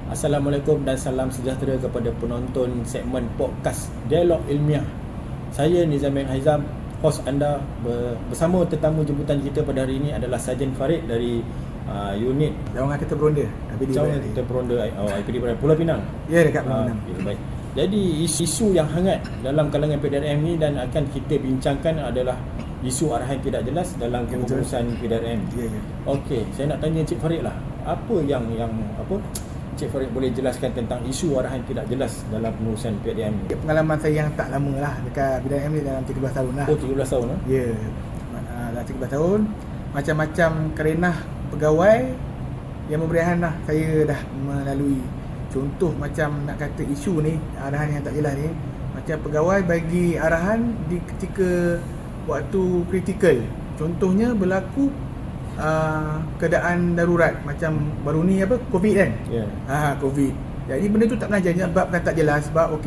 Assalamualaikum dan salam sejahtera kepada penonton segmen podcast Dialog Ilmiah. Saya Nizamin Haizam, hos anda. Bersama tetamu jemputan kita pada hari ini adalah Sarjan Farid dari unit Cawangan Kereta Peronda, Cawangan Kereta Peronda IPD Pulau Pinang. Ya, dekat Pulau Pinang. Okay, baik. Jadi isu yang hangat dalam kalangan PDRM ni dan akan kita bincangkan adalah isu arahan tidak jelas dalam kepengurusan PDRM. Ya. Okey, saya nak tanya Cik Farid lah. Apa yang Cik Farid boleh jelaskan tentang isu arahan tidak jelas dalam pengurusan PDRM ni? Pengalaman saya yang tak lama lah dekat PDRM ni dalam 13 tahun lah. Oh, 13 tahun lah? Ya, dalam 13 tahun. Macam-macam kerenah pegawai yang memberi arahan lah saya dah melalui. Contoh macam nak kata isu ni, arahan yang tak jelas ni, macam pegawai bagi arahan di ketika waktu kritikal. Contohnya berlaku keadaan darurat macam baru ni COVID kan. COVID. Jadi benda tu tak pernah jadi sebabkan tak jelas. Sebab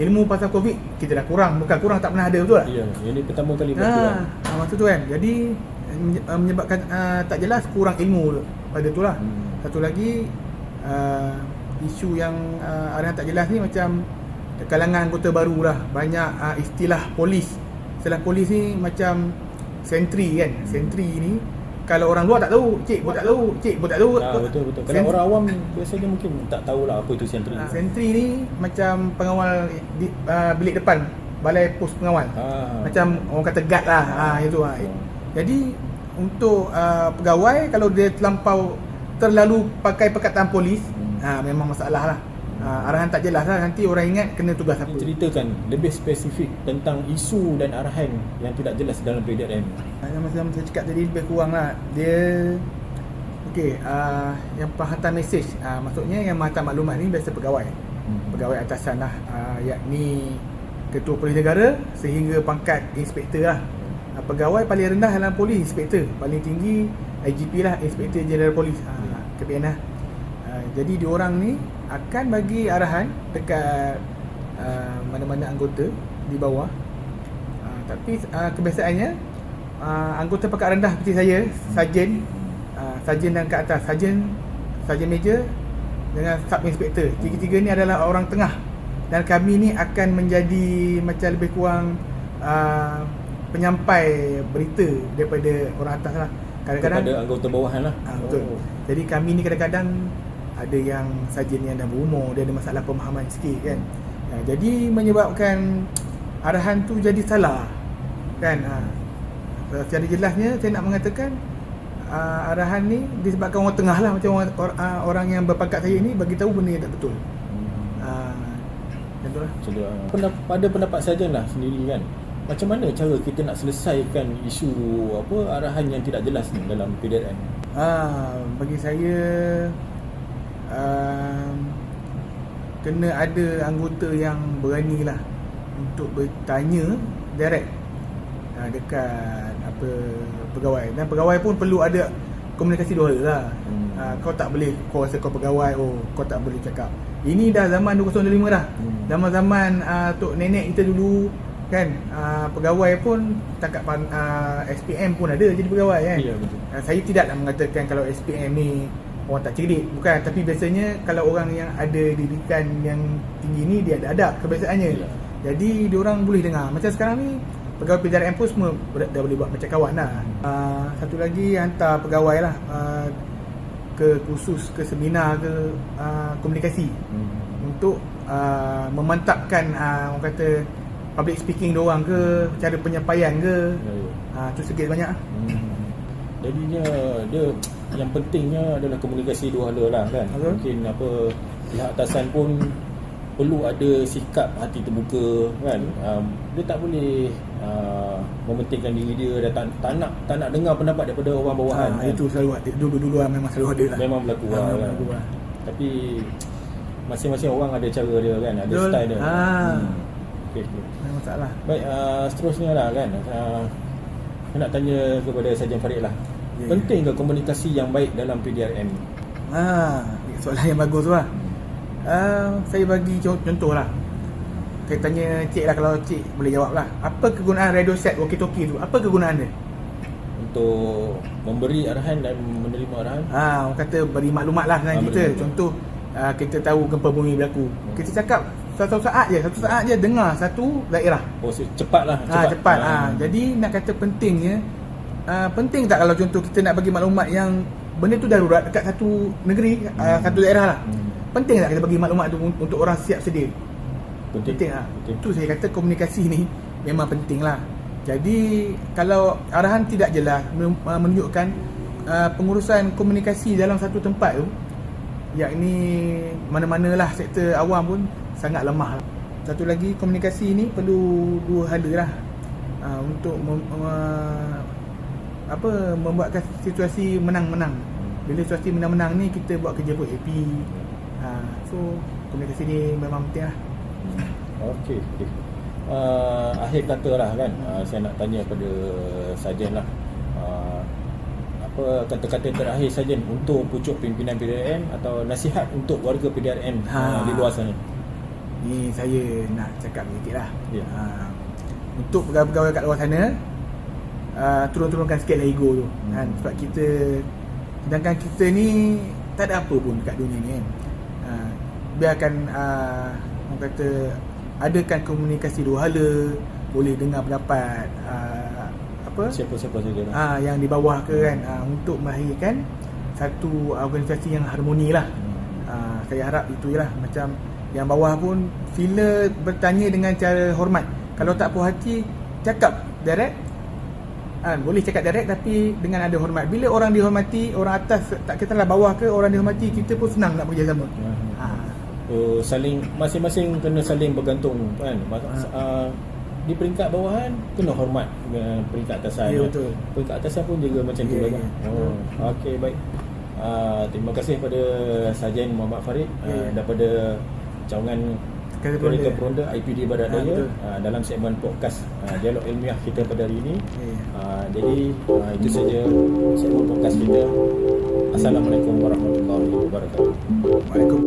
ilmu pasal COVID kita dah kurang, bukan kurang, tak pernah ada, betul tak? Ya, ini pertama kali berlaku. Masa tu kan. Jadi menyebabkan tak jelas, kurang ilmu pada tu lah. Satu lagi isu yang arahan tak jelas ni macam kalangan anggota baru lah. Banyak istilah polis. Istilah polis ni macam sentri kan. Sentri ni kalau orang luar tak tahu, cik pun tak tahu, cik pun tak tahu. Betul. Kalau orang awam biasanya mungkin tak tahulah apa itu sentri. Sentri ni macam pengawal di bilik depan, balai pos pengawal. Macam orang kata guard lah. Itu. Jadi untuk pegawai kalau dia terlalu pakai perkataan polis, memang masalah lah. Arahan tak jelas lah, nanti orang ingat kena tugas apa. Ceritakan lebih spesifik tentang isu dan arahan yang tidak jelas dalam PDRM. Macam saya cakap tadi, lebih kurang lah dia yang penghantar mesej, maksudnya yang menghantar maklumat ni biasa pegawai. Pegawai atasan lah, yakni Ketua Polis Negara sehingga pangkat inspektor lah. Pegawai paling rendah dalam polis inspektor, paling tinggi IGP lah, Inspektor Jeneral Polis, KPN lah. Jadi diorang ni akan bagi arahan dekat mana-mana anggota di bawah. Tapi kebiasaannya anggota pangkat rendah seperti saya, sarjan dan ke atas, sarjan major dengan sub inspektor, tiga-tiga ni adalah orang tengah, dan kami ni akan menjadi macam lebih kurang penyampai berita daripada orang atas lah. Kadang-kadang kepada anggota bawahan lah. Betul. Jadi kami ni kadang-kadang ada yang sarjan yang dah berumur, dia ada masalah pemahaman sikit kan. Jadi menyebabkan arahan tu jadi salah kan. Secara jelasnya saya nak mengatakan arahan ni disebabkan orang tengah lah, macam orang yang berpangkat saya ni bagi tahu benda yang tak betul. Macam tu lah. Pada pendapat sarjan lah sendiri kan, macam mana cara kita nak selesaikan isu arahan yang tidak jelas ni dalam PDRM? Bagi saya kena ada anggota yang berani lah untuk bertanya direct dekat pegawai, dan pegawai pun perlu ada komunikasi dua lah. Kau tak boleh, kau rasa kau pegawai, kau tak boleh cakap. Ini dah zaman 2005 dah. Zaman-zaman tok nenek kita dulu kan, pegawai pun tangkap SPM pun ada jadi pegawai kan. Ya, betul. Saya tidaklah mengatakan kalau SPM ni orang tak cerdik, bukan, tapi biasanya kalau orang yang ada didikan yang tinggi ni dia ada adab kebiasaannya. Jadi diorang boleh dengar. Macam sekarang ni pegawai PDRM pun semua dah boleh buat macam kawan lah. Satu lagi, hantar pegawai lah ke kursus, ke seminar, ke komunikasi untuk memantapkan orang kata public speaking diorang ke, cara penyampaian ke. Tu sikit banyak lah. Jadinya dia yang pentingnya adalah komunikasi dua hala lah kan. Mungkin pihak atasan pun perlu ada sikap hati terbuka kan. Dia tak boleh mementingkan diri dia dan tak nak dengar pendapat daripada orang bawahan kan? Itu selalu ada, dulu memang selalu ada lah. Memang berlaku kan. Tapi masing-masing orang ada cara dia kan, ada style dia. Okay. Masalah. Baik, seterusnya lah kan, saya nak tanya kepada Sarjan Farid lah. Penting ke komunikasi yang baik dalam PDRM? Soalan yang bagus tu lah. Saya bagi contoh lah. Saya tanya cik lah, kalau cik boleh jawab lah. Apa kegunaan radio set walkie-talkie tu? Apa kegunaan dia? Untuk memberi arahan dan menerima arahan. Orang kata beri maklumat lah dengan kita. Contoh kita tahu gempa bumi berlaku. Kita cakap satu saat je dengar satu daerah. Oh, cepat lah. Cepat. Jadi nak kata pentingnya, penting tak kalau contoh kita nak bagi maklumat yang benda tu darurat dekat satu negeri, satu daerah lah. Penting tak kita bagi maklumat tu untuk orang siap sedia? Penting lah. Itu saya kata komunikasi ni memang penting lah. Jadi kalau arahan tidak jelas menunjukkan pengurusan komunikasi dalam satu tempat tu, yakni mana-manalah sektor awam pun sangat lemah. Satu lagi, komunikasi ni perlu dua hala lah, untuk membuatkan situasi menang-menang. Bila situasi menang-menang ni kita buat kerja pun happy. So komunikasi ni memang penting lah. Okey. Akhir kata lah kan, saya nak tanya pada Sarjan lah, apa kata-kata terakhir Sarjan untuk pucuk pimpinan PDRM atau nasihat untuk warga PDRM di luar sana? Ni saya nak cakap sedikit lah. Untuk pegawai-pegawai kat luar sana, turun-turunkan sikit lah ego tu kan. Sebab sedangkan kita ni tak ada apa pun dekat dunia ni kan. Biarkan orang kata adakan komunikasi dua hala, boleh dengar pendapat siapa-siapa saja yang di bawah ke kan, untuk melahirkan satu organisasi yang harmoni lah. Saya harap itu je lah. Macam yang bawah pun sila bertanya dengan cara hormat. Kalau tak puas hati, cakap direct. Boleh cakap direct tapi dengan ada hormat. Bila orang dihormati, orang atas, tak kitalah bawah ke, orang dihormati, kita pun senang nak bekerjasama. Saling, masing-masing kena saling bergantung kan. Di peringkat bawahan kena hormat dengan peringkat atasan. Ya, betul. Peringkat atasan pun juga macam tu lah. Okey, baik. Terima kasih pada Sarjan Muhammad Farid daripada cawangan Kereta Peronda IPD Barat Daya dalam segmen podcast Dialog Ilmiah kita pada hari ini. Jadi itu saja segmen podcast kita. Assalamualaikum warahmatullahi wabarakatuh. Waalaikumsalam.